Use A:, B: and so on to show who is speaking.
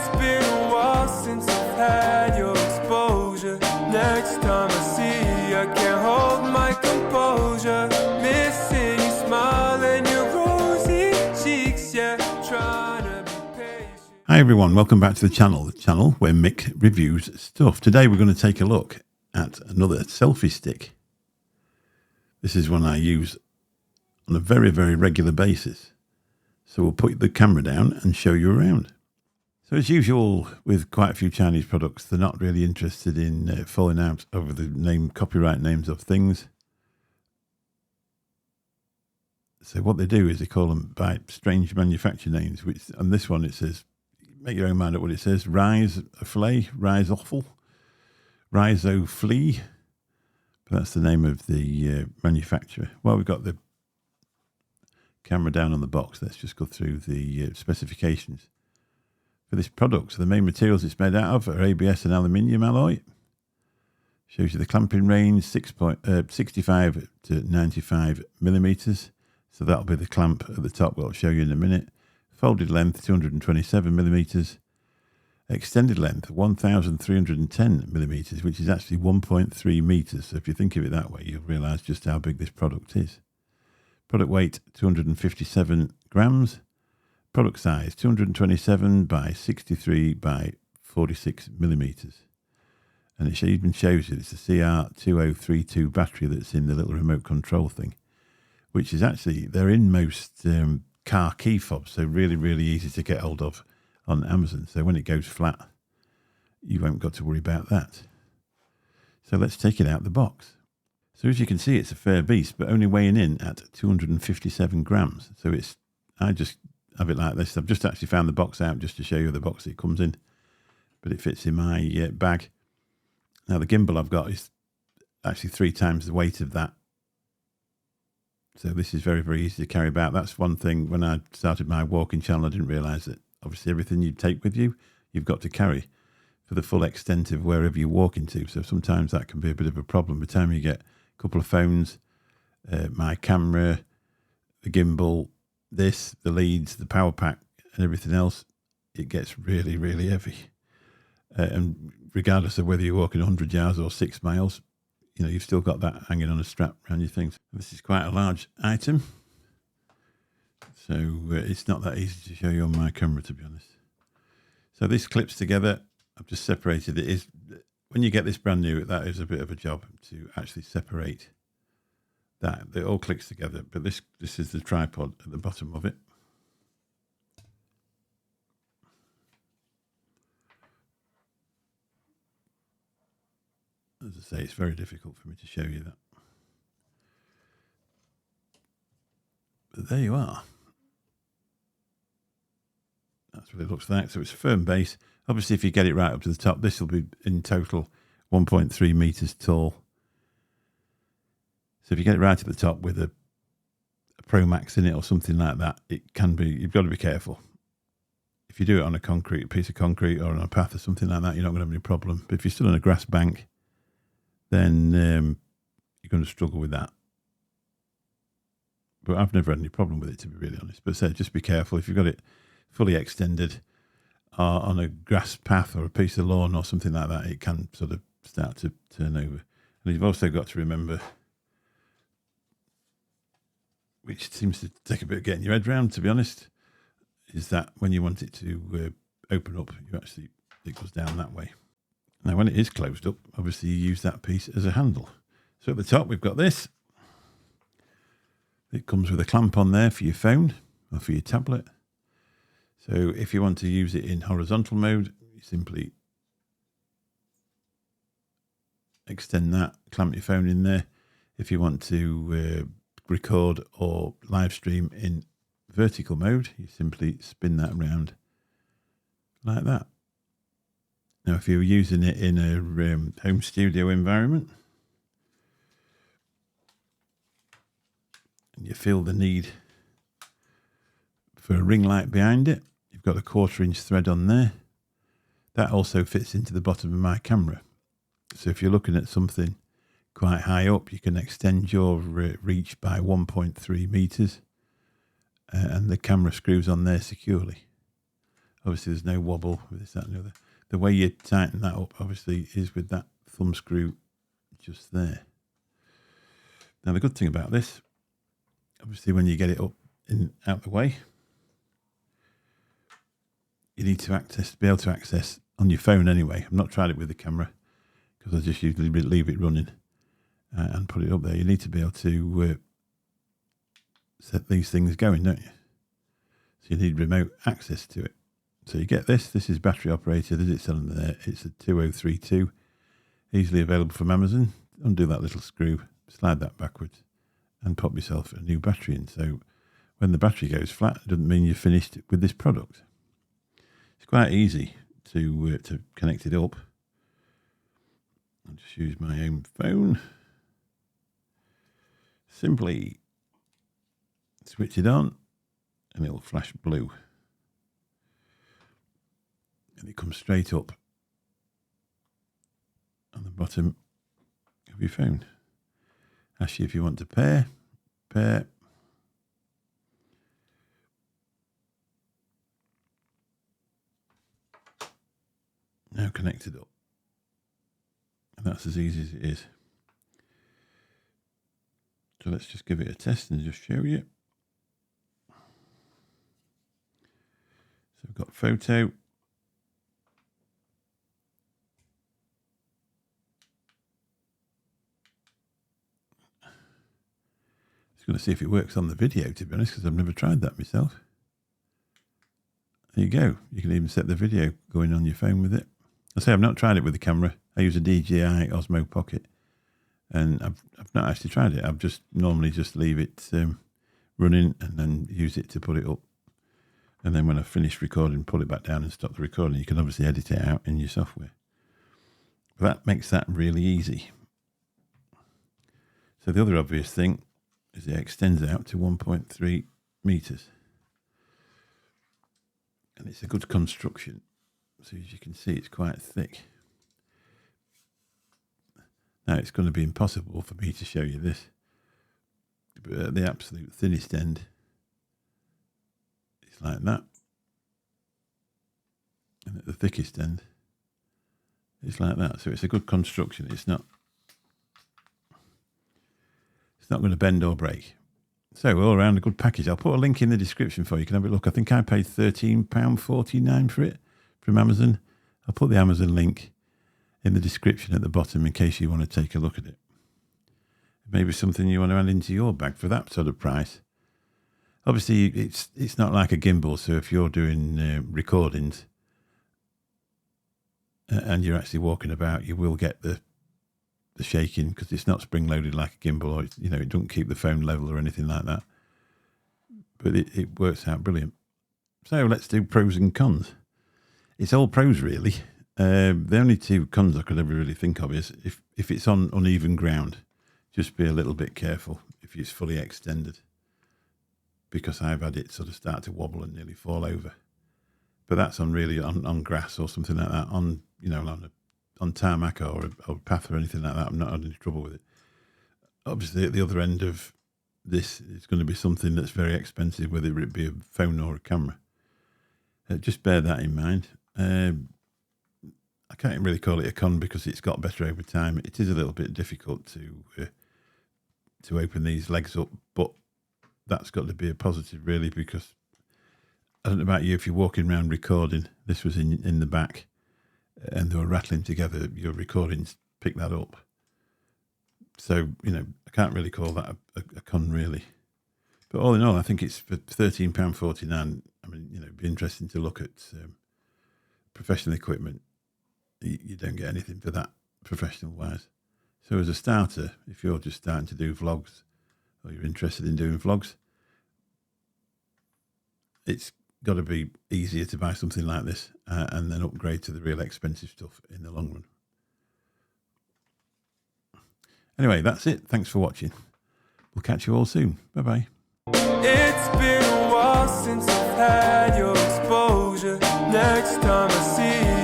A: It's been a while since I've had your exposure. Next time I see you, I can't hold my composure. Missing your smile and your rosy cheeks, yeah. Trying to be patient.
B: Hi everyone, welcome back to the channel where Mick reviews stuff. Today we're going to take a look at another selfie stick. This is one I use on a very, very regular basis. So we'll put the camera down and show you around. So as usual with quite a few Chinese products, they're not really interested in falling out over the copyright names of things. So what they do is they call them by strange manufacturer names, which on this one it says, make your own mind up what it says, Rise Flay, Rise Offal, Riso Flea. But that's the name of the manufacturer. Well, we've got the camera down on the box. Let's just go through the specifications for this product. So the main materials it's made out of are ABS and aluminium alloy. Shows you the clamping range, 65 to 95 millimeters. So that'll be the clamp at the top, what I'll show you in a minute. Folded length, 227 millimeters. Extended length, 1,310 millimeters, which is actually 1.3 meters. So if you think of it that way, you'll realize just how big this product is. Product weight, 257 grams. Product size, 227 by 63 by 46 millimeters. And it even shows you it's a CR2032 battery that's in the little remote control thing, which is actually, they're in most car key fobs, so really, really easy to get hold of on Amazon. So when it goes flat, you won't got to worry about that. So let's take it out of the box. So as you can see, it's a fair beast, but only weighing in at 257 grams. So I just have it like this. I've just actually found the box out just to show you the box it comes in, but it fits in my bag. Now the gimbal I've got is actually 3 times the weight of that. So this is very, very easy to carry about. That's one thing when I started my walking channel, I didn't realize that obviously everything you take with you, you've got to carry for the full extent of wherever you're walking to. So sometimes that can be a bit of a problem. By the time you get a couple of phones, my camera, the gimbal, the leads, the power pack and everything else, it gets really, really heavy. And regardless of whether you're walking 100 yards or 6 miles, you know, you've still got that hanging on a strap around your things. This is quite a large item. So it's not that easy to show you on my camera, to be honest. So this clips together. I've just separated it. When you get this brand new, that is a bit of a job to actually separate that. It all clicks together, but this is the tripod at the bottom of it. As I say, it's very difficult for me to show you that. But there you are. That's what it looks like. So it's a firm base. Obviously, if you get it right up to the top, this will be in total 1.3 meters tall. So if you get it right at the top with a Pro Max in it or something like that, it can be, you've got to be careful. If you do it on a piece of concrete or on a path or something like that, you're not going to have any problem. But if you're still on a grass bank, then you're going to struggle with that. But I've never had any problem with it, to be really honest. But just be careful. If you've got it fully extended on a grass path or a piece of lawn or something like that, it can sort of start to turn over. And you've also got to remember, which seems to take a bit of getting your head around, to be honest, is that when you want it to open up, it goes down that way. Now, when it is closed up, obviously you use that piece as a handle. So at the top, we've got this. It comes with a clamp on there for your phone or for your tablet. So if you want to use it in horizontal mode, you simply extend that, clamp your phone in there. If you want to record or live stream in vertical mode, you simply spin that around like that. Now, if you're using it in a home studio environment and you feel the need for a ring light behind it, you've got a 1/4 inch thread on there. That also fits into the bottom of my camera. So if you're looking at something quite high up, you can extend your reach by 1.3 meters and the camera screws on there securely. Obviously, there's no wobble with this, that, and the other. The way you tighten that up, obviously, is with that thumb screw just there. Now, the good thing about this, obviously, when you get it up and out the way, you need to be able to access on your phone anyway. I've not tried it with the camera because I just usually leave it running and put it up there. You need to be able to set these things going, don't you? So you need remote access to it. So you get this. This is battery operated, as it's on there. It's a 2032, easily available from Amazon. Undo that little screw, slide that backwards, and pop yourself a new battery in. So when the battery goes flat, it doesn't mean you're finished with this product. It's quite easy to connect it up. I'll just use my own phone. Simply switch it on and it'll flash blue. And it comes straight up on the bottom of your phone. Ask you if you want to pair. Now connected up. And that's as easy as it is. So let's just give it a test and just show you. So we've got photo. Just going to see if it works on the video, to be honest, because I've never tried that myself. There you go. You can even set the video going on your phone with it. I say I've not tried it with the camera. I use a DJI Osmo Pocket, and I've not actually tried it. I've just normally just leave it running and then use it to put it up. And then when I've finished recording, pull it back down and stop the recording. You can obviously edit it out in your software. But that makes that really easy. So the other obvious thing is it extends out to 1.3 meters. And it's a good construction. So as you can see, it's quite thick. Now it's going to be impossible for me to show you this. But at the absolute thinnest end, it's like that. And at the thickest end, it's like that. So it's a good construction. It's not going to bend or break. So all around a good package. I'll put a link in the description for you. You can have a look. I think I paid £13.49 for it from Amazon. I'll put the Amazon link in the description at the bottom in case you want to take a look at it. Maybe something you want to add into your bag for that sort of price. Obviously, it's not like a gimbal, so if you're doing recordings and you're actually walking about, you will get the shaking because it's not spring-loaded like a gimbal, or it doesn't keep the phone level or anything like that. But it works out brilliant. So let's do pros and cons. It's all pros, really. The only two cons I could ever really think of is if it's on uneven ground, just be a little bit careful if it's fully extended, because I've had it sort of start to wobble and nearly fall over. But that's on grass or something like that, on tarmac or a path or anything like that. I'm not had any trouble with it. Obviously, at the other end of this, it's going to be something that's very expensive, whether it be a phone or a camera. Just bear that in mind. I can't really call it a con because it's got better over time. It is a little bit difficult to open these legs up, but that's got to be a positive, really, because I don't know about you, if you're walking around recording, this was in the back, and they were rattling together, your recordings pick that up. So, I can't really call that a con, really. But all in all, I think it's for £13.49. I mean, it'd be interesting to look at professional equipment. You don't get anything for that professional-wise. So as a starter, if you're just starting to do vlogs, or you're interested in doing vlogs, it's got to be easier to buy something like this and then upgrade to the real expensive stuff in the long run. Anyway, that's it. Thanks for watching. We'll catch you all soon. Bye-bye.
A: It's been a while since I've had your exposure. Next time I see you